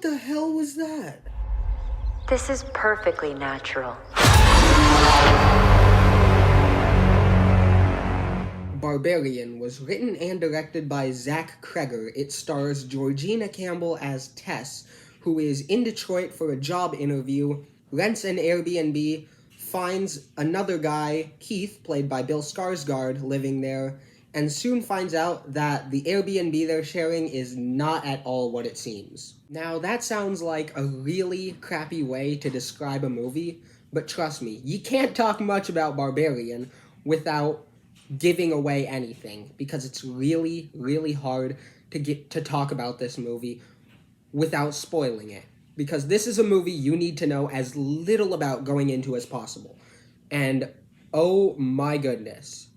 the hell was that? This is perfectly natural. Barbarian was written and directed by Cregger. It stars Georgina Campbell as Tess, who is in Detroit for a job interview, rents an Airbnb, finds another guy, Keith, played by Bill Skarsgård, living there, and soon finds out that the Airbnb they're sharing is not at all what it seems. Now, that sounds like a really crappy way to describe a movie, but trust me, you can't talk much about Barbarian without giving away anything, because it's really, really hard to talk about this movie without spoiling it. Because this is a movie you need to know as little about going into as possible. And oh my goodness,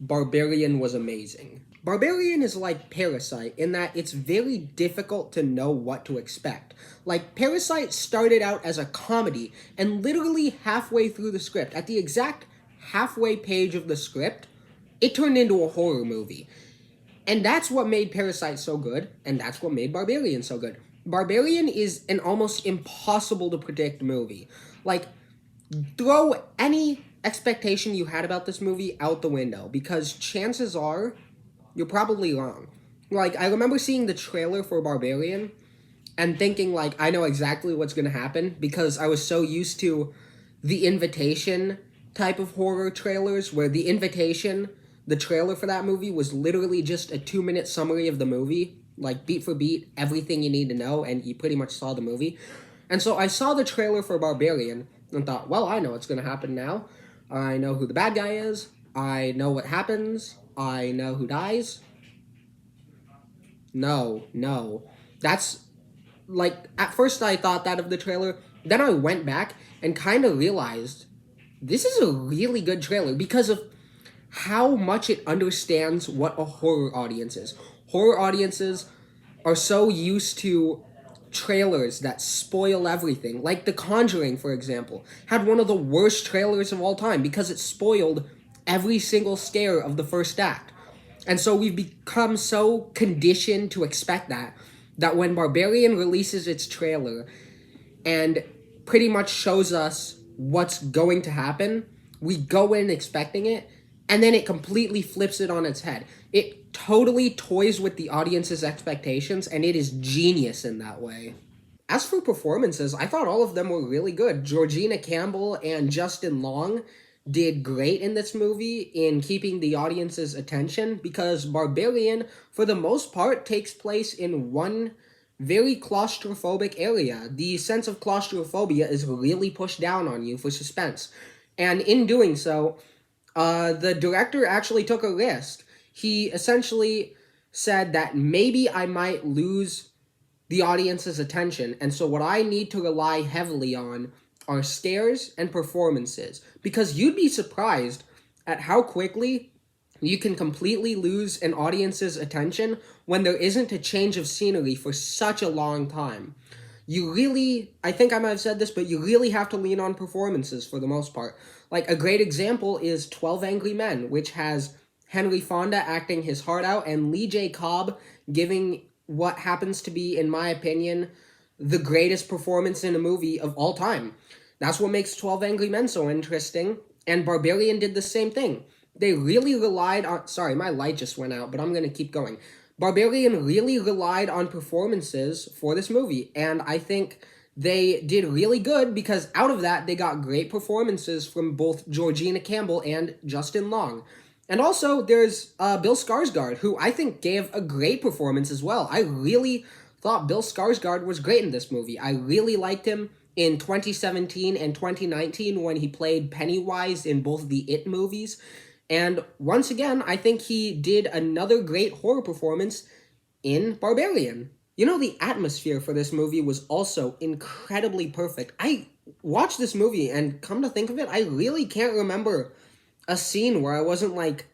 Barbarian was amazing. Barbarian is like Parasite in that it's very difficult to know what to expect. Like, Parasite started out as a comedy, and literally halfway through the script, at the exact halfway page of the script, it turned into a horror movie. And that's what made Parasite so good, and that's what made Barbarian so good. Barbarian is an almost impossible to predict movie. Like, throw any expectation you had about this movie out the window, because chances are you're probably wrong. Like, I remember seeing the trailer for Barbarian and thinking, like, I know exactly what's going to happen, because I was so used to The Invitation type of horror trailers, where The Invitation, the trailer for that movie, was literally just a 2-minute summary of the movie, like beat for beat, everything you need to know, and you pretty much saw the movie. And so I saw the trailer for Barbarian and thought, well, I know what's going to happen now. I know who the bad guy is. I know what happens. I know who dies. No. That's, like, at first I thought that of the trailer. Then I went back and kind of realized this is a really good trailer because of how much it understands what a horror audience is. Horror audiences are so used to trailers that spoil everything. Like The Conjuring, for example, had one of the worst trailers of all time because it spoiled every single scare of the first act. And so we've become so conditioned to expect that when Barbarian releases its trailer and pretty much shows us what's going to happen, we go in expecting it, and then it completely flips it on its head. It totally toys with the audience's expectations, and it is genius in that way. As for performances, I thought all of them were really good. Georgina Campbell and Justin Long did great in this movie in keeping the audience's attention, because Barbarian, for the most part, takes place in one very claustrophobic area. The sense of claustrophobia is really pushed down on you for suspense. And in doing so, the director actually took a risk. He essentially said that maybe I might lose the audience's attention, and so what I need to rely heavily on are scares and performances, because you'd be surprised at how quickly you can completely lose an audience's attention when there isn't a change of scenery for such a long time. You really, I think I might have said this, but you really have to lean on performances for the most part. Like, a great example is 12 Angry Men, which has Henry Fonda acting his heart out and Lee J. Cobb giving what happens to be, in my opinion, the greatest performance in a movie of all time. That's what makes 12 Angry Men so interesting, and Barbarian did the same thing. They really relied on... Sorry, my light just went out, but I'm going to keep going. Barbarian really relied on performances for this movie, and I think they did really good because out of that, they got great performances from both Georgina Campbell and Justin Long. And also, there's Bill Skarsgård, who I think gave a great performance as well. I really thought Bill Skarsgård was great in this movie. I really liked him in 2017 and 2019 when he played Pennywise in both the It movies. And once again, I think he did another great horror performance in Barbarian. You know, the atmosphere for this movie was also incredibly perfect. I watched this movie, and come to think of it, I really can't remember a scene where I wasn't, like,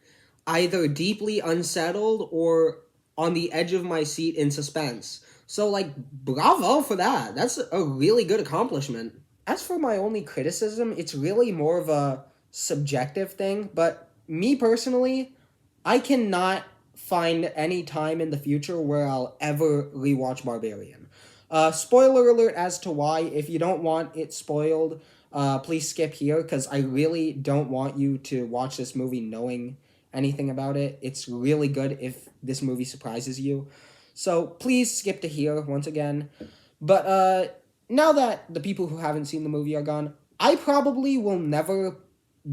either deeply unsettled or on the edge of my seat in suspense. So, like, bravo for that. That's a really good accomplishment. As for my only criticism, it's really more of a subjective thing, but me personally, I cannot find any time in the future where I'll ever rewatch Barbarian. Spoiler alert as to why. If you don't want it spoiled, please skip here because I really don't want you to watch this movie knowing anything about it. It's really good if this movie surprises you. So please skip to here once again. But now that the people who haven't seen the movie are gone, I probably will never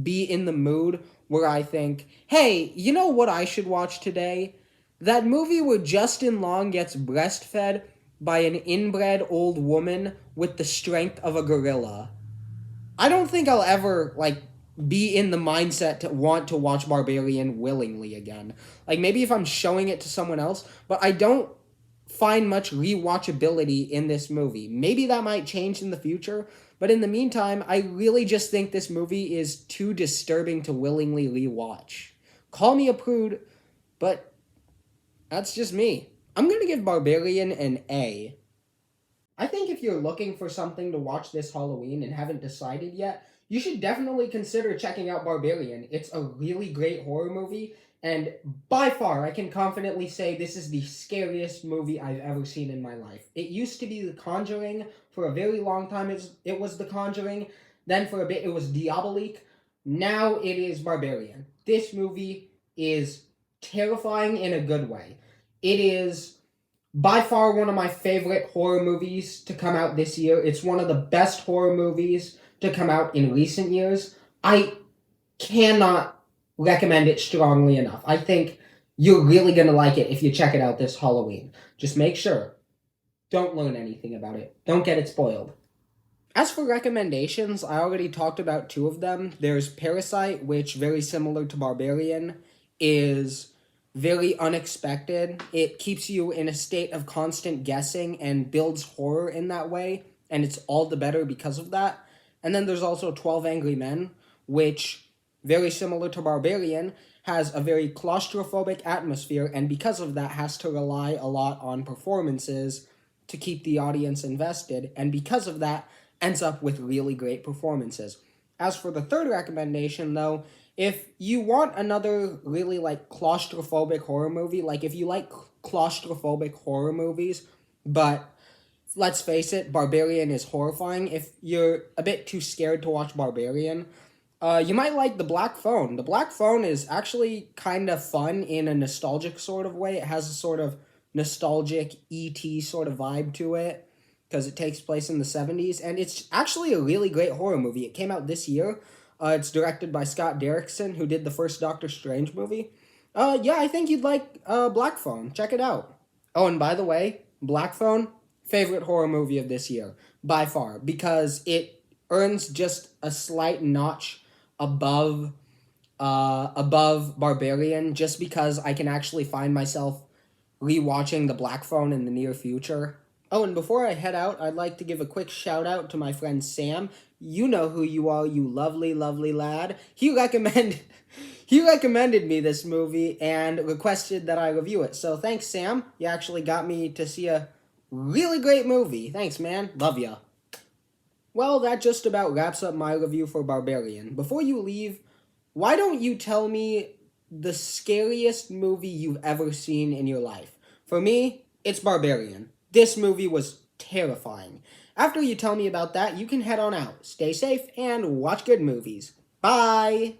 be in the mood where I think, hey, you know what I should watch today? That movie where Justin Long gets breastfed by an inbred old woman with the strength of a gorilla. I don't think I'll ever, be in the mindset to want to watch Barbarian willingly again. Like, maybe if I'm showing it to someone else, but I don't find much rewatchability in this movie. Maybe that might change in the future, but in the meantime, I really just think this movie is too disturbing to willingly rewatch. Call me a prude, but that's just me. I'm gonna give Barbarian an A. I think if you're looking for something to watch this Halloween and haven't decided yet, you should definitely consider checking out Barbarian. It's a really great horror movie, and by far, I can confidently say this is the scariest movie I've ever seen in my life. It used to be The Conjuring. For a very long time, it was The Conjuring. Then for a bit, it was Diabolique. Now it is Barbarian. This movie is terrifying in a good way. It is by far one of my favorite horror movies to come out this year. It's one of the best horror movies to come out in recent years. I cannot recommend it strongly enough. I think you're really going to like it if you check it out this Halloween. Just make sure. Don't learn anything about it. Don't get it spoiled. As for recommendations, I already talked about two of them. There's Parasite, which, very similar to Barbarian, is very unexpected. It keeps you in a state of constant guessing and builds horror in that way, and it's all the better because of that. And then there's also 12 Angry Men, which, very similar to Barbarian, has a very claustrophobic atmosphere, and because of that has to rely a lot on performances to keep the audience invested, and because of that ends up with really great performances. As for the third recommendation, though, if you want another really, claustrophobic horror movie, if you like claustrophobic horror movies, but let's face it, Barbarian is horrifying. If you're a bit too scared to watch Barbarian, you might like The Black Phone. The Black Phone is actually kind of fun in a nostalgic sort of way. It has a sort of nostalgic E.T. sort of vibe to it, because it takes place in the 70s, and it's actually a really great horror movie. It came out this year. It's directed by Scott Derrickson, who did the first Doctor Strange movie. Yeah, I think you'd like Black Phone. Check it out. Oh, and by the way, Black Phone, favorite horror movie of this year, by far, because it earns just a slight notch above Barbarian, just because I can actually find myself rewatching The Black Phone in the near future. Oh, and before I head out, I'd like to give a quick shout out to my friend Sam. You know who you are, you lovely, lovely lad. He recommended me this movie and requested that I review it. So thanks, Sam. You actually got me to see a really great movie. Thanks, man. Love ya. Well, that just about wraps up my review for Barbarian. Before you leave, why don't you tell me the scariest movie you've ever seen in your life? For me, it's Barbarian. This movie was terrifying. After you tell me about that, you can head on out. Stay safe and watch good movies. Bye!